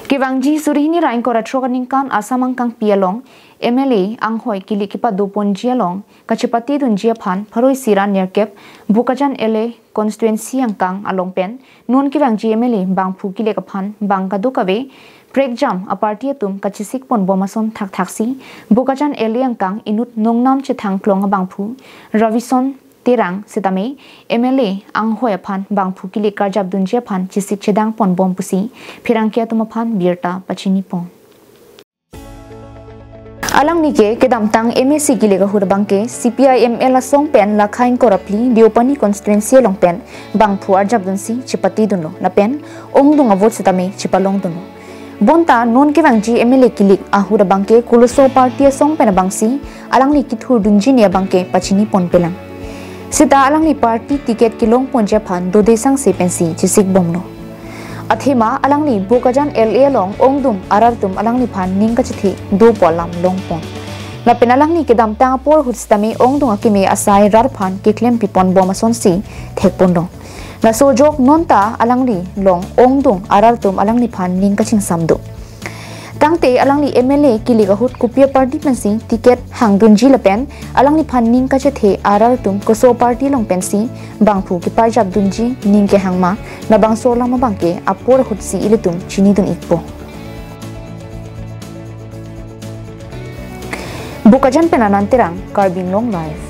Kivangji surihini rain kora trokaningkan asamang kang pialong MLA angkoi kelik kipa dopon jialong kachipati dun jiaphan pharoi siran nerkep Bokajan LA constituency angkang alongpen non kivangji MLA bangphu kilek aphan bangkadu kave breakjam aparti tum kachisik ponbomlo thak thaksi Bokajan LA angkang inut nongnam chethang klong bangphu Ravison Terang sitame MLA angkoi aphan bangphu kilek karjab dun jiaphan chesik chedang ponbom pusi phirangkia tumaphan birta pachini pon alang nike kedamtang MSC gilega hurabangke CPI MLA song pen lakhain korapli diopani constituency longpen bangphu arjab dunsi chipati dunlo na pen ongdung avot sitame chipalong dunlo bonta non ke bangji MLA kilik ahurabangke kuluso party song pen bangsi alang ni kithur dunji nia bangke pachini pon pelang sita alang ni party ticket kilong ponja phan do desang se pensi chesik bomlo athema alang ni Bokajan LA long ongdum arartum alang ni phan ningka chithi do polam long pon la penalang ni kedam ta por hustame ongdung akime asai rar phan ke klem pipon bomason si thekpon do la sojok nonta alang ni long ongdung arartum alang ni phan ningka ching samdo tangte alang ni MLA kiliga hut kupia party pensi ticket hangdunji lapen alang ni phan ningka chethe arartum koso party long pensi bangphu ki parjab dunji ningke hangma na bangso lama bangke apor hutsi ilitum chini dun ikpo Bokajan Terang Karbin Long Life